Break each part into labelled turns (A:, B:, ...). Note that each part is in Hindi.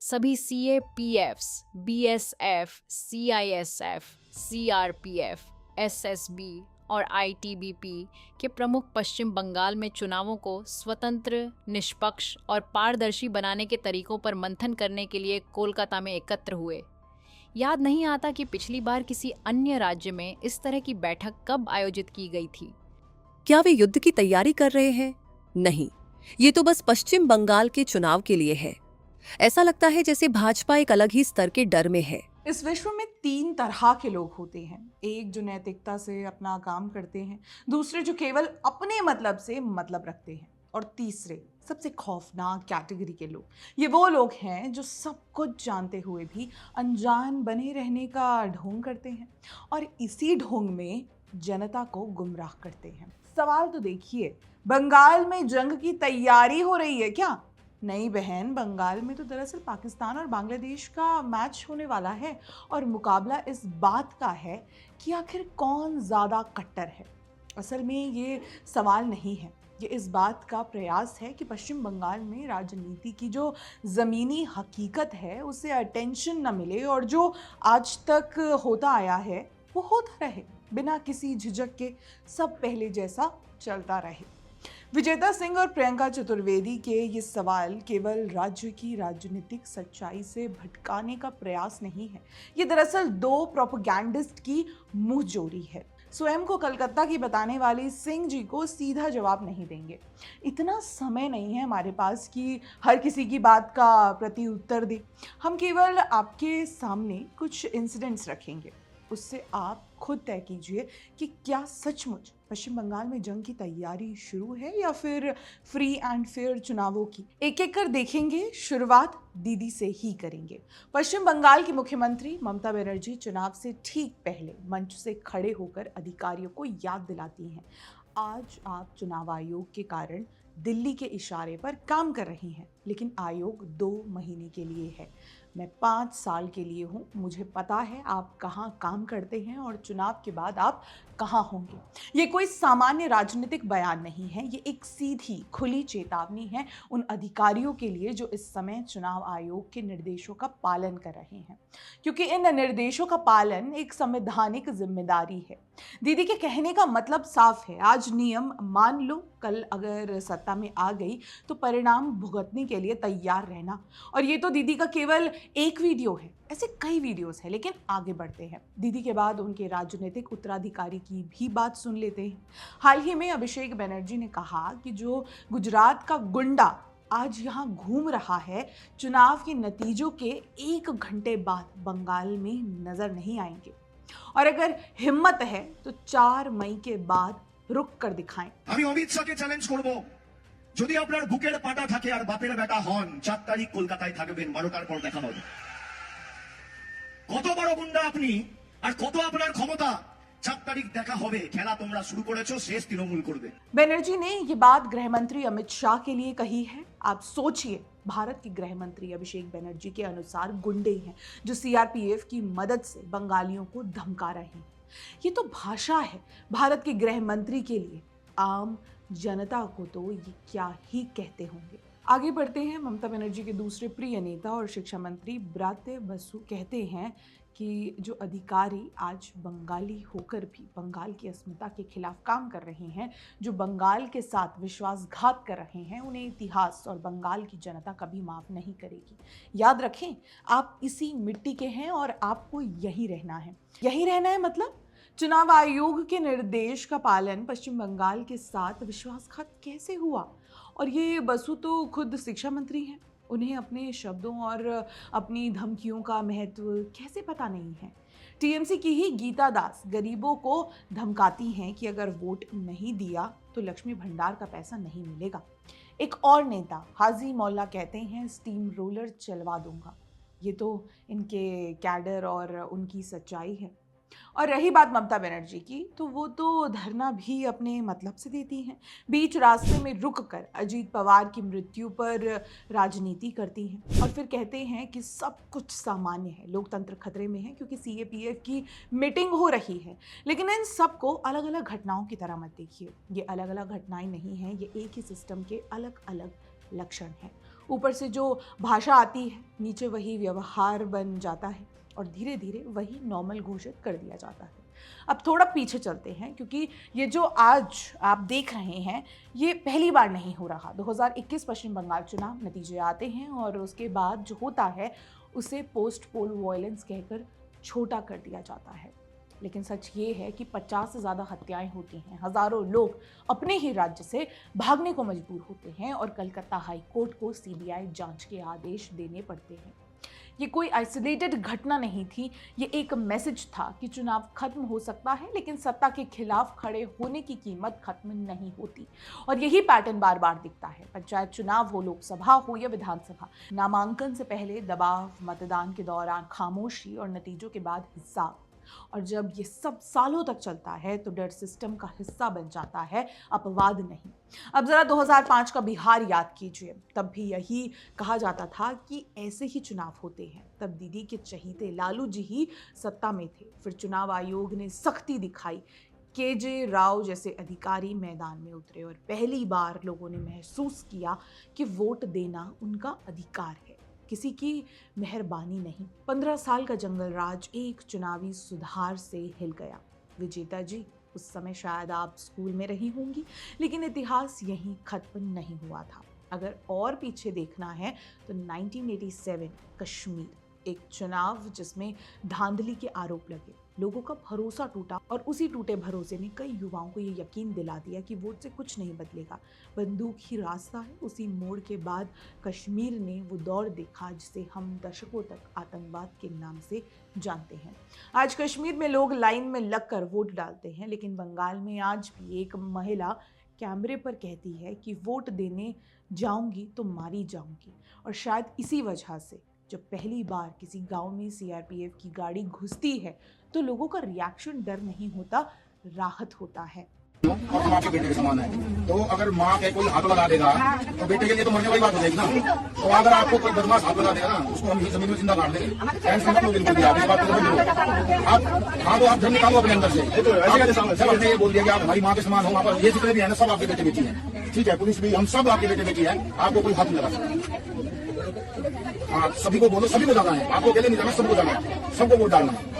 A: सभी CAPFs, BSF, CISF, CRPF, SSB और ITBP के प्रमुख पश्चिम बंगाल में चुनावों को स्वतंत्र, निष्पक्ष और पारदर्शी बनाने के तरीकों पर मंथन करने के लिए कोलकाता में एकत्र हुए। याद नहीं आता कि पिछली बार किसी अन्य राज्य में इस तरह की बैठक कब आयोजित की गई थी।
B: क्या वे युद्ध की तैयारी कर रहे हैं? नहीं, ये तो बस पश्चिम बंगाल के चुनाव के लिए है। ऐसा लगता है जैसे भाजपा एक अलग ही स्तर के डर में है।
C: इस विश्व में 3 तरह के लोग होते हैं। एक जो नैतिकता से अपना काम करते हैं, दूसरे जो केवल अपने मतलब से मतलब रखते हैं, और तीसरे सबसे खौफनाक कैटेगरी के लोग। ये वो लोग हैं जो सब कुछ जानते हुए भी अनजान बने रहने का ढोंग करते हैं और इसी ढोंग में जनता को गुमराह करते हैं। सवाल तो देखिए, बंगाल में जंग की तैयारी हो रही है क्या? नहीं बहन, बंगाल में तो दरअसल पाकिस्तान और बांग्लादेश का मैच होने वाला है और मुकाबला इस बात का है कि आखिर कौन ज़्यादा कट्टर है। असल में ये सवाल नहीं है, ये इस बात का प्रयास है कि पश्चिम बंगाल में राजनीति की जो ज़मीनी हकीकत है उसे अटेंशन न मिले और जो आज तक होता आया है वो होता रहे, बिना किसी झिझक के सब पहले जैसा चलता रहे। विजेता सिंह और प्रियंका चतुर्वेदी के ये सवाल केवल राज्य की राजनीतिक सच्चाई से भटकाने का प्रयास नहीं है, ये दरअसल 2 प्रोपेगेंडिस्ट की मुंहजोरी है। स्वयं को कलकत्ता की बताने वाली सिंह जी को सीधा जवाब नहीं देंगे। इतना समय नहीं है हमारे पास कि हर किसी की बात का प्रति उत्तर दें। हम केवल आपके सामने कुछ इंसिडेंट्स रखेंगे, उससे आप खुद तय कीजिए कि क्या सचमुच पश्चिम बंगाल में जंग की तैयारी शुरू है या फिर फ्री एंड फेयर चुनावों की। एक एक कर देखेंगे। शुरुआत दीदी से ही करेंगे। पश्चिम बंगाल की मुख्यमंत्री ममता बनर्जी चुनाव से ठीक पहले मंच से खड़े होकर अधिकारियों को याद दिलाती हैं, आज आप चुनाव आयोग के कारण दिल्ली के इशारे पर काम कर रही हैं, लेकिन आयोग 2 महीने के लिए है। मैं 5 साल के लिए हूँ। मुझे पता है आप कहाँ काम करते हैं और चुनाव के बाद आप कहाँ होंगे। ये कोई सामान्य राजनीतिक बयान नहीं है, ये एक सीधी खुली चेतावनी है उन अधिकारियों के लिए जो इस समय चुनाव आयोग के निर्देशों का पालन कर रहे हैं, क्योंकि इन निर्देशों का पालन एक संवैधानिक जिम्मेदारी है। दीदी के कहने का मतलब साफ है, आज नियम मान लो, कल अगर सत्ता में आ गई तो परिणाम भुगतने के लिए तैयार रहना। और ये तो दीदी का केवल एक वीडियो है, ऐसे कई वीडियोस हैं। लेकिन आगे बढ़ते हैं, दीदी के बाद उनके राजनीतिक उत्तराधिकारी की भी बात सुन लेते हैं। हाल ही में अभिषेक बनर्जी ने कहा कि जो गुजरात का गुंडा आज यहाँ घूम रहा है, चुनाव के नतीजों के 1 घंटे बाद बंगाल में नजर नहीं आएंगे, और अगर हिम्मत है तो 4 मई के बाद रुक कर दिखाएं।
D: আমি অমিত শাহকে চ্যালেঞ্জ করব, যদি আপনার বুকের পাটা থাকে আর বাপের বেটা হন, 4 তারিখ কলকাতায় থাকবেন, 12টার পর দেখা হবে। কত বড় গুন্ডা আপনি আর কত আপনার ক্ষমতা, 4 তারিখ দেখা হবে। খেলা তোমরা শুরু করেছো, শেষ তৃণমূল করবে।
C: बनर्जी ने ये बात गृह मंत्री अमित शाह के लिए कही है। आप सोचिए, भारत के गृह मंत्री अभिषेक बनर्जी के अनुसार गुंडे हैं जो CRPF की मदद से बंगालियों को धमका रहे हैं। ये तो भाषा है भारत के गृह मंत्री के लिए। आम जनता को तो ये क्या ही कहते होंगे। आगे बढ़ते हैं। ममता बनर्जी के दूसरे प्रिय नेता और शिक्षा मंत्री ब्रात्य बसु कहते हैं कि जो अधिकारी आज बंगाली होकर भी बंगाल की अस्मिता के खिलाफ काम कर रहे हैं, जो बंगाल के साथ विश्वासघात कर रहे हैं, उन्हें इतिहास और बंगाल की जनता कभी माफ नहीं करेगी। याद रखें, आप इसी मिट्टी के हैं और आपको यही रहना है। यही रहना है मतलब चुनाव आयोग के निर्देश का पालन पश्चिम बंगाल के साथ विश्वासघात कैसे हुआ? और ये बसु तो खुद शिक्षा मंत्री हैं, उन्हें अपने शब्दों और अपनी धमकियों का महत्व कैसे पता नहीं है। TMC की ही गीता दास गरीबों को धमकाती हैं कि अगर वोट नहीं दिया तो लक्ष्मी भंडार का पैसा नहीं मिलेगा। एक और नेता हाजी मौला कहते हैं स्टीम रोलर चलवा दूंगा। ये तो इनके कैडर और उनकी सच्चाई है। और रही बात ममता बनर्जी की, तो वो तो धरना भी अपने मतलब से देती हैं। बीच रास्ते में रुककर अजीत पवार की मृत्यु पर राजनीति करती हैं और फिर कहते हैं कि सब कुछ सामान्य है, लोकतंत्र खतरे में है क्योंकि CAPF की मीटिंग हो रही है। लेकिन इन सबको अलग अलग घटनाओं की तरह मत देखिए। ये अलग अलग घटनाएं नहीं हैं, ये एक ही सिस्टम के अलग अलग लक्षण हैं। ऊपर से जो भाषा आती है, नीचे वही व्यवहार बन जाता है और धीरे धीरे वही नॉर्मल घोषित कर दिया जाता है। अब थोड़ा पीछे चलते हैं, क्योंकि ये जो आज आप देख रहे हैं ये पहली बार नहीं हो रहा। 2021 पश्चिम बंगाल चुनाव नतीजे आते हैं और उसके बाद जो होता है उसे पोस्ट पोल वायलेंस कहकर छोटा कर दिया जाता है। लेकिन सच ये है कि 50 से ज़्यादा हत्याएं होती हैं, हज़ारों लोग अपने ही राज्य से भागने को मजबूर होते हैं और कलकत्ता हाई कोर्ट को सीबीआई जांच के आदेश देने पड़ते हैं। ये कोई आइसोलेटेड घटना नहीं थी, ये एक मैसेज था कि चुनाव खत्म हो सकता है लेकिन सत्ता के खिलाफ खड़े होने की कीमत खत्म नहीं होती। और यही पैटर्न बार बार दिखता है। पंचायत चुनाव हो, लोकसभा हो या विधानसभा, नामांकन से पहले दबाव, मतदान के दौरान खामोशी और नतीजों के बाद हिसाब। और जब ये सब सालों तक चलता है तो डर सिस्टम का हिस्सा बन जाता है, अपवाद नहीं। अब जरा 2005 का बिहार याद कीजिए, तब भी यही कहा जाता था कि ऐसे ही चुनाव होते हैं। तब दीदी के चहीते लालू जी ही सत्ता में थे। फिर चुनाव आयोग ने सख्ती दिखाई, केजे राव जैसे अधिकारी मैदान में उतरे और पहली बार लोगों ने महसूस किया कि वोट देना उनका अधिकार है, किसी की मेहरबानी नहीं। 15 साल का जंगल राज एक चुनावी सुधार से हिल गया। विजेता जी, उस समय शायद आप स्कूल में रही होंगी, लेकिन इतिहास यहीं खत्म नहीं हुआ था। अगर और पीछे देखना है तो 1987 कश्मीर, एक चुनाव जिसमें धांधली के आरोप लगे, लोगों का भरोसा टूटा और उसी टूटे भरोसे ने कई युवाओं को ये यकीन दिला दिया कि वोट से कुछ नहीं बदलेगा, बंदूक ही रास्ता है। उसी मोड़ के बाद कश्मीर ने वो दौर देखा जिसे हम दशकों तक आतंकवाद के नाम से जानते हैं। आज कश्मीर में लोग लाइन में लगकर वोट डालते हैं, लेकिन बंगाल में आज भी एक महिला कैमरे पर कहती है कि वोट देने जाऊंगी तो मारी जाऊंगी। और शायद इसी वजह से जब पहली बार किसी गांव में सीआरपीएफ की गाड़ी घुसती है तो लोगों का रिएक्शन डर नहीं होता, राहत होता है।
E: और माँ के बेटे के समान है, तो अगर माँ के कोई हाथ लगा देगा तो बेटे के लिए तो मरने वाली बात हो जाएगी ना। तो अगर आपको कोई बदमाश हाथ लगा देगा ना, उसको हम ही जमीन में जिंदा काट देंगे। टेंशन मत लो, बिल्कुल भी आप इस बात को समझ लो। आप हाँ, तो आप धन निकालो अपने अंदर से। जब हमने ये बोल दिया कि आप हमारी माँ के समान हो, वहाँ पर ये जितने भी है ना सब आपके बेटे बेटी है, ठीक है, पुलिस भी, हम सब आपके बेटे बेटी है, आपको कोई हाथ नहीं लगा सकता। हाँ, सभी को बोलो, सभी को जाना है, आपको अकेले नहीं जाना, सबको जाना है, सबको वोट डालना है।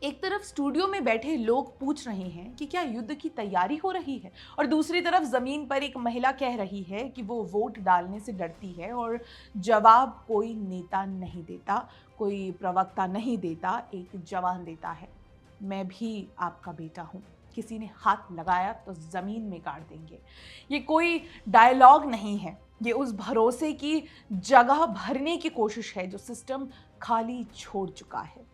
C: एक तरफ स्टूडियो में बैठे लोग पूछ रहे हैं कि क्या युद्ध की तैयारी हो रही है, और दूसरी तरफ जमीन पर एक महिला कह रही है कि वो वोट डालने से डरती है। और जवाब कोई नेता नहीं देता, कोई प्रवक्ता नहीं देता, एक जवान देता है। मैं भी आपका बेटा हूँ, किसी ने हाथ लगाया तो जमीन में गाड़ देंगे। ये कोई डायलॉग नहीं है, ये उस भरोसे की जगह भरने की कोशिश है जो सिस्टम खाली छोड़ चुका है।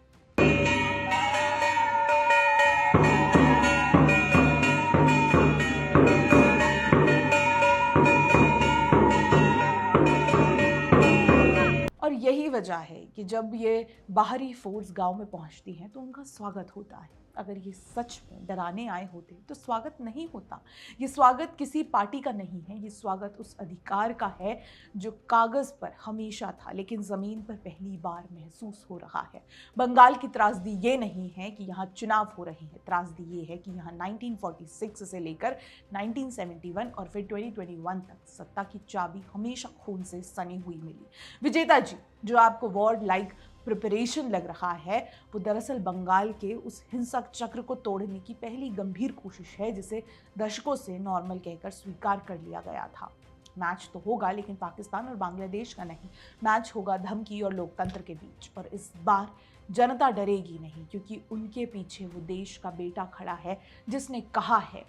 C: और यही वजह है कि जब ये बाहरी फोर्स गांव में पहुंचती हैं तो उनका स्वागत होता है। अगर ये सच में डराने आए होते तो स्वागत नहीं होता। ये स्वागत किसी पार्टी का नहीं है, ये स्वागत उस अधिकार का है जो कागज पर हमेशा था लेकिन ज़मीन पर पहली बार महसूस हो रहा है। बंगाल की त्रासदी ये नहीं है कि यहाँ चुनाव हो रहे हैं, त्रासदी ये है कि यहाँ 1946 से लेकर 1971 और फिर 2021 तक सत्ता की चाबी हमेशा खून से सनी हुई मिली। विजेता जी, जो आपको वॉर लाइक प्रिपरेशन लग रहा है, वो दरअसल बंगाल के उस हिंसक चक्र को तोड़ने की पहली गंभीर कोशिश है जिसे दशकों से नॉर्मल कहकर स्वीकार कर लिया गया था। मैच तो होगा लेकिन पाकिस्तान और बांग्लादेश का नहीं, मैच होगा धमकी और लोकतंत्र के बीच। और इस बार जनता डरेगी नहीं, क्योंकि उनके पीछे वो देश का बेटा खड़ा है जिसने कहा है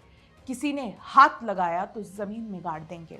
C: किसी ने हाथ लगाया तो जमीन में गाड़ देंगे।